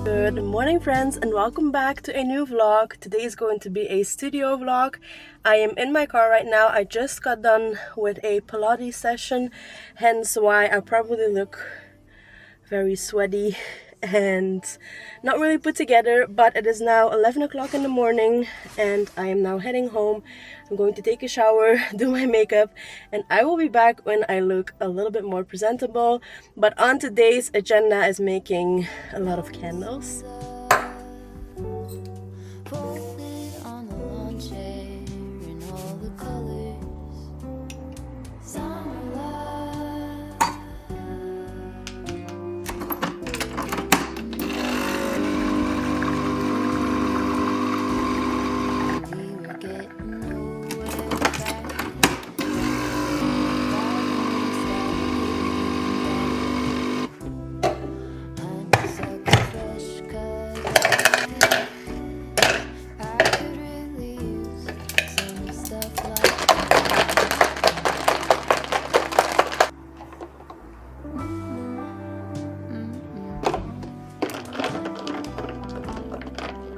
Good morning friends and welcome back to a new vlog. Today is going to be a studio vlog. I am in my car right now. I just got done with a Pilates session, hence why I probably look very sweaty and not really put together, but it is now 11 o'clock in the morning and I am now heading home. I'm going to take a shower, do my makeup, and I will be back when I look a little bit more presentable. But on today's agenda is making a lot of candles.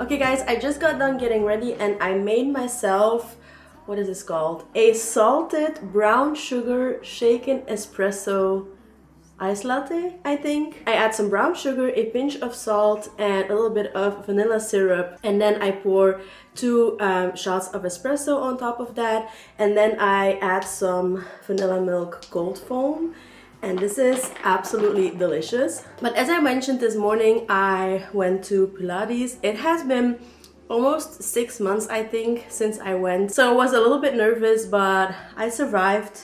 Okay guys, I just got done getting ready and I made myself, what is this called? A salted brown sugar shaken espresso ice latte, I think. I add some brown sugar, a pinch of salt, and a little bit of vanilla syrup. And then I pour 2 shots of espresso on top of that. And then I add some vanilla milk cold foam. And this is absolutely delicious. But as I mentioned this morning, I went to Pilates. It has been almost 6 months, I think, since I went. So I was a little bit nervous, but I survived.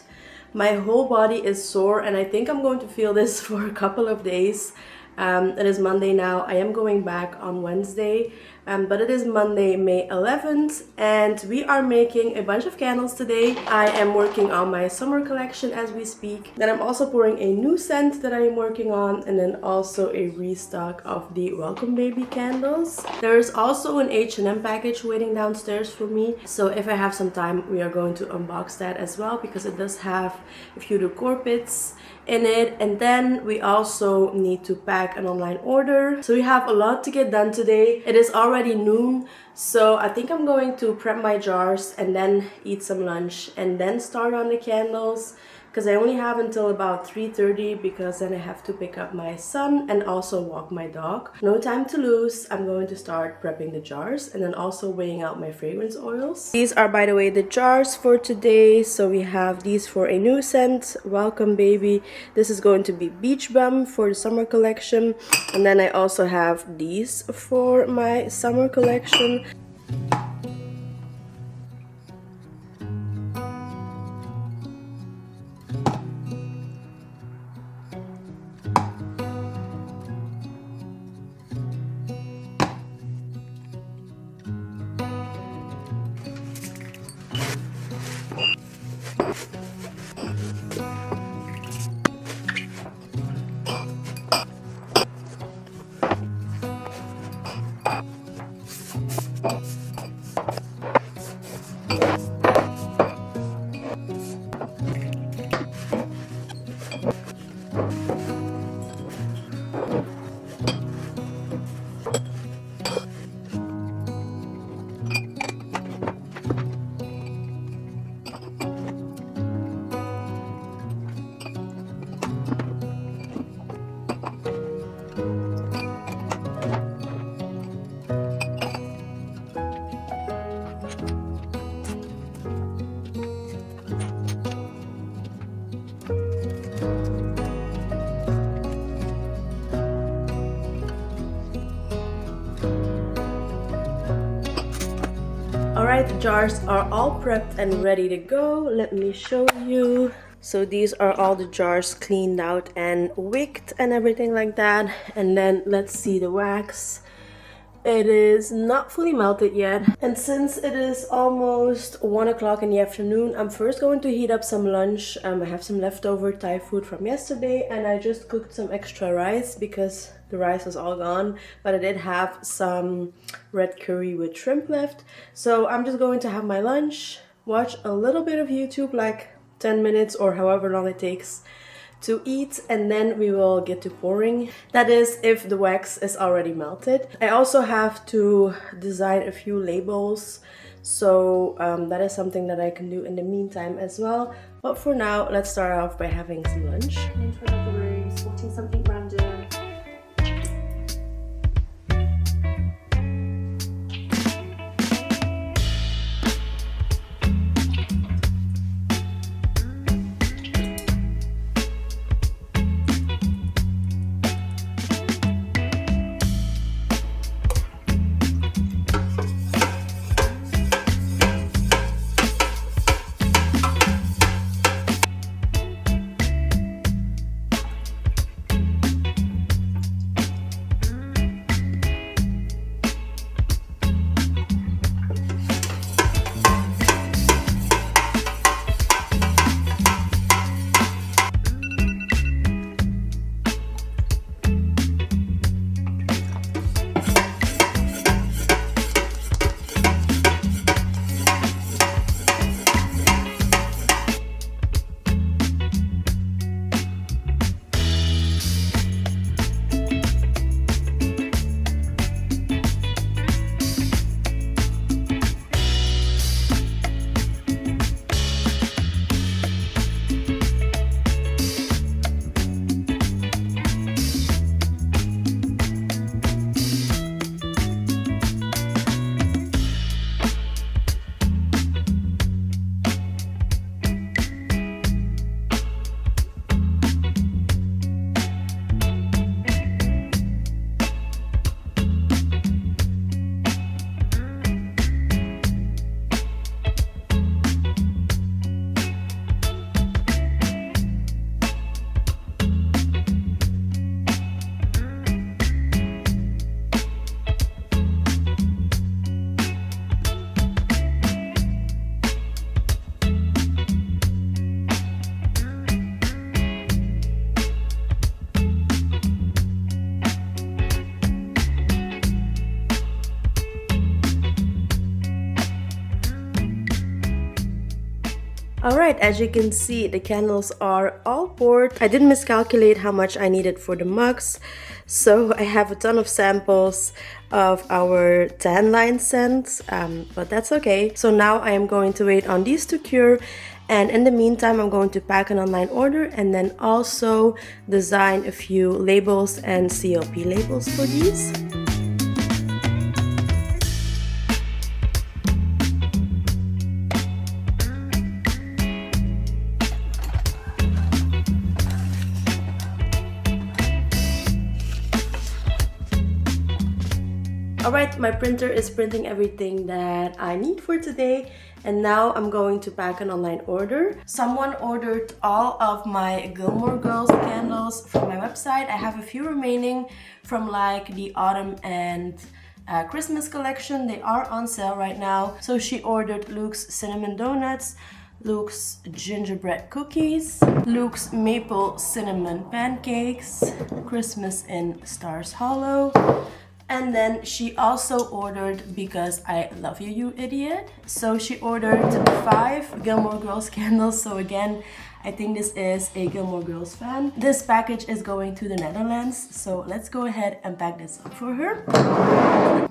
My whole body is sore and I think I'm going to feel this for a couple of days. It is Monday now. I am going back on Wednesday, but it is Monday, May 11th, and we are making a bunch of candles today. I am working on my summer collection as we speak. Then I'm also pouring a new scent that I am working on, and then also a restock of the Welcome Baby candles. There is also an H&M package waiting downstairs for me, so if I have some time, we are going to unbox that as well because it does have a few decor bits in it. And then we also need to pack an online order, so we have a lot to get done today. It is already noon, so I think I'm going to prep my jars and then eat some lunch and then start on the candles, because I only have until about 3:30 because then I have to pick up my son and also walk my dog. No time to lose. I'm going to start prepping the jars and then also weighing out my fragrance oils. These are, by the way, the jars for today. So we have these for a new scent, Welcome Baby. This is going to be Beach Bum for the summer collection. And then I also have these for my summer collection. Alright, the jars are all prepped and ready to go. Let me show you. So these are all the jars cleaned out and wicked and everything like that. And then let's see the wax. It is not fully melted yet. And since it is almost 1 o'clock in the afternoon, I'm first going to heat up some lunch. I have some leftover Thai food from yesterday and I just cooked some extra rice because the rice was all gone. But I did have some red curry with shrimp left. So I'm just going to have my lunch, watch a little bit of YouTube, like 10 minutes or however long it takes to eat, and then we will get to pouring. That is if the wax is already melted. I also have to design a few labels, so that is something that I can do in the meantime as well. But for now, let's start off by having some lunch. In front of the rooms, watching something random. Alright, as you can see, the candles are all poured. I did miscalculate how much I needed for the mugs, so I have a ton of samples of our tan line scent, but that's okay. So now I am going to wait on these to cure, and in the meantime I'm going to pack an online order and then also design a few labels and CLP labels for these. Alright, my printer is printing everything that I need for today, and now I'm going to pack an online order. Someone ordered all of my Gilmore Girls candles from my website. I have a few remaining from like the autumn and Christmas collection. They are on sale right now. So she ordered Luke's cinnamon donuts, Luke's gingerbread cookies, Luke's maple cinnamon pancakes, Christmas in Stars Hollow. And then she also ordered Because I Love You, You Idiot. So she ordered 5 Gilmore Girls candles. So again, I think this is a Gilmore Girls fan. This package is going to the Netherlands. So let's go ahead and pack this up for her.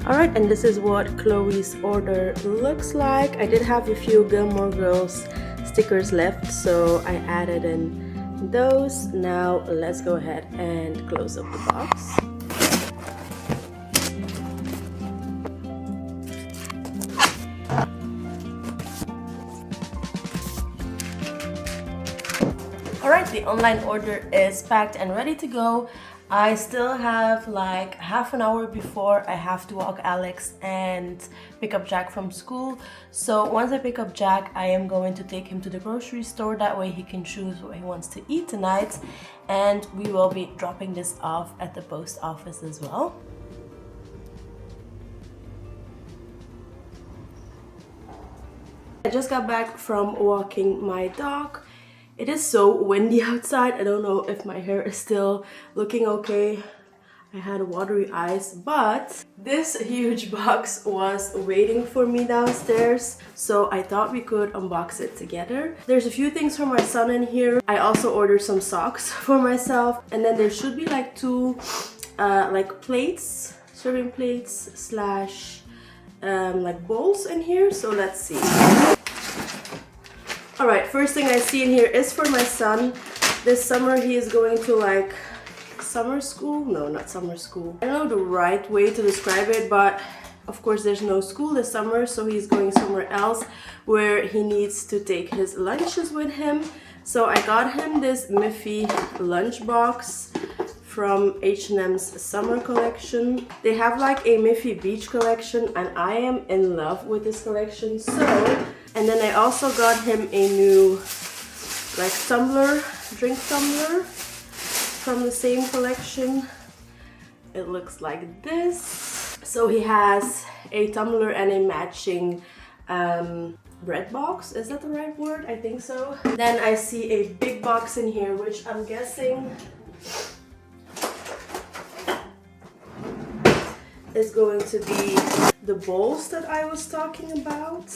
Alright, and this is what Chloe's order looks like. I did have a few Gilmore Girls stickers left, so I added in those. Now let's go ahead and close up the box. Alright, the online order is packed and ready to go. I still have like half an hour before I have to walk Alex and pick up Jack from school. So once I pick up Jack, I am going to take him to the grocery store. That way he can choose what he wants to eat tonight. And we will be dropping this off at the post office as well. I just got back from walking my dog. It is so windy outside. I don't know if my hair is still looking okay. I had watery eyes, but this huge box was waiting for me downstairs, so I thought we could unbox it together. There's a few things for my son in here. I also ordered some socks for myself, and then there should be like two like plates, serving plates slash like bowls in here, so let's see. Alright, first thing I see in here is for my son. This summer he is going to like summer school. No, not summer school. I don't know the right way to describe it, but of course there's no school this summer, so he's going somewhere else where he needs to take his lunches with him. So I got him this Miffy lunchbox from H&M's summer collection. They have like a Miffy beach collection and I am in love with this collection. And then I also got him a new like tumbler, drink tumbler from the same collection. It looks like this. So he has a tumbler and a matching bread box. Is that the right word? I think so. Then I see a big box in here, which I'm guessing is going to be the bowls that I was talking about.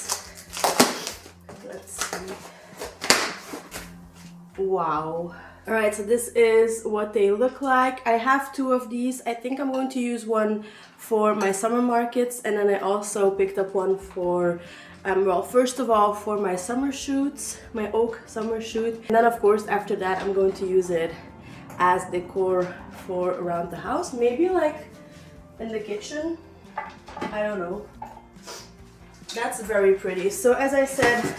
Let's see. Wow. Alright, so this is what they look like. I have two of these. I think I'm going to use one for my summer markets, and then I also picked up one for well, first of all for my summer shoots, my oak summer shoot, and then of course after that I'm going to use it as decor for around the house, maybe like in the kitchen. I don't know. That's very pretty. So as I said,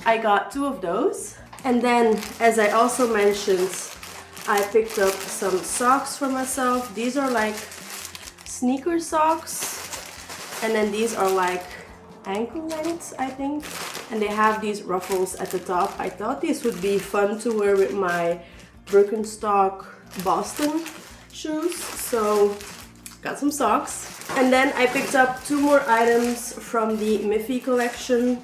I got two of those. And then, as I also mentioned, I picked up some socks for myself. These are like sneaker socks. And then these are like ankle lengths, I think. And they have these ruffles at the top. I thought these would be fun to wear with my Birkenstock Boston shoes. So, got some socks. And then I picked up two more items from the Miffy collection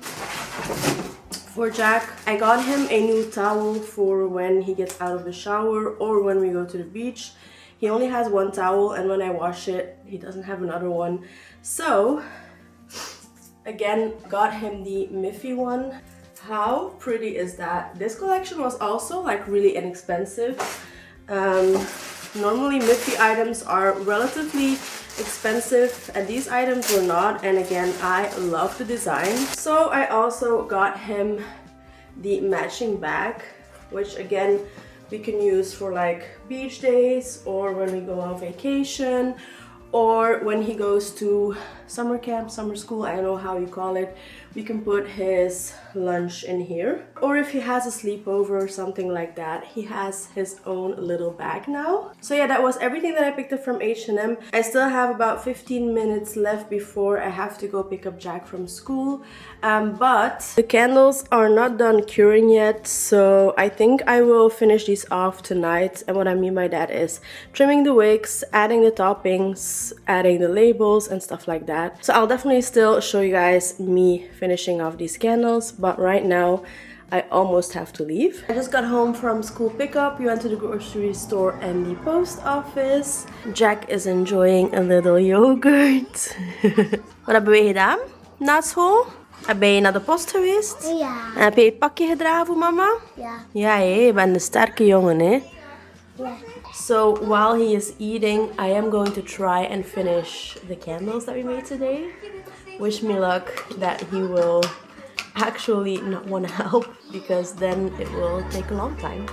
for Jack. I got him a new towel for when he gets out of the shower or when we go to the beach. He only has one towel, and when I wash it, he doesn't have another one. So, again, got him the Miffy one. How pretty is that? This collection was also like really inexpensive. Normally Miffy items are relatively expensive, and these items were not, and again I love the design. So I also got him the matching bag, which again we can use for like beach days or when we go on vacation or when he goes to summer camp, summer school, I don't know how you call it. We can put his lunch in here. Or if he has a sleepover or something like that, he has his own little bag now. So yeah, that was everything that I picked up from H&M. I still have about 15 minutes left before I have to go pick up Jack from school. But the candles are not done curing yet, so I think I will finish these off tonight. And what I mean by that is trimming the wicks, adding the toppings, adding the labels and stuff like that. So I'll definitely still show you guys me finishing off these candles, but right now I almost have to leave. I just got home from school pickup. We went to the grocery store and the post office. Jack is enjoying a little yogurt. Wat hebben we gedaan na school? Ben je naar de post geweest? Ja. En heb je je pakje gedragen voor mama? Ja. Ja, hé, je bent een sterke jongen, hè? Ja. So while he is eating, I am going to try and finish the candles that we made today. Wish me luck that he will actually not want to help, because then it will take a long time.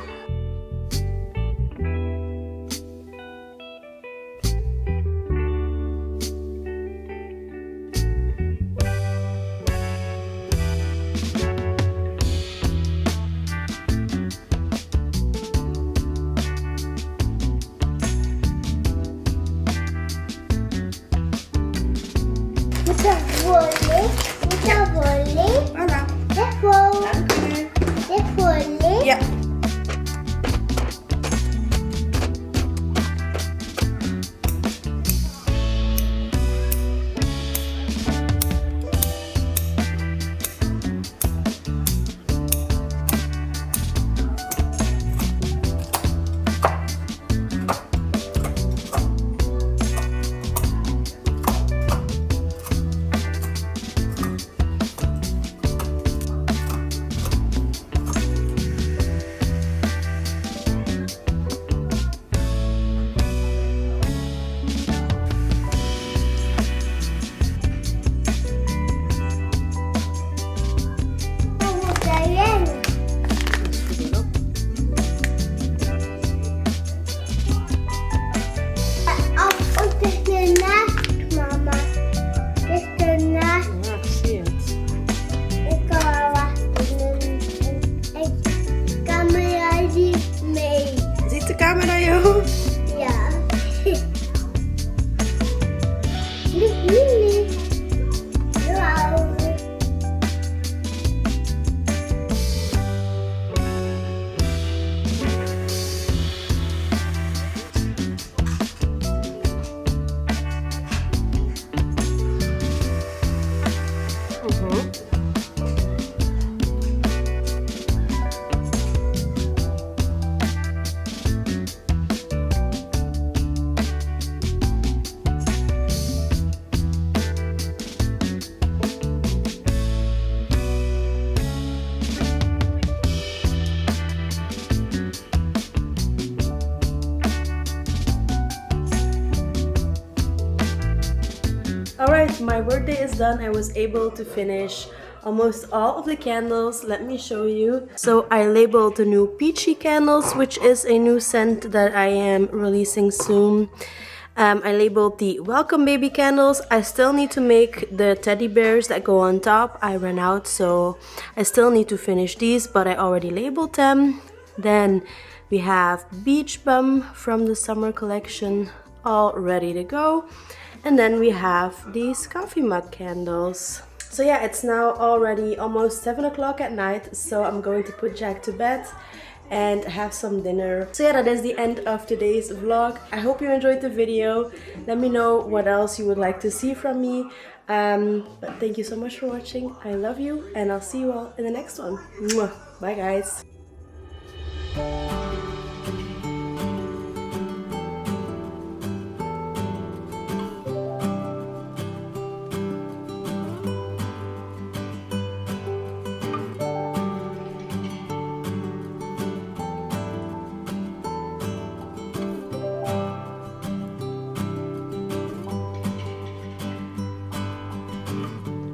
my birthday is done. I was able to finish almost all of the candles. Let me show you. So I labeled the new peachy candles, which is a new scent that I am releasing soon. I labeled the welcome baby candles. I still need to make the teddy bears that go on top. I ran out, so I still need to finish these, but I already labeled them. Then we have beach bum from the summer collection, all ready to go. And then we have these coffee mug candles. So yeah, it's now already almost 7 o'clock at night, so I'm going to put Jack to bed and have some dinner. So yeah, that is the end of today's vlog. I hope you enjoyed the video. Let me know what else you would like to see from me. But thank you so much for watching. I love you, and I'll see you all in the next one. Mwah. Bye guys.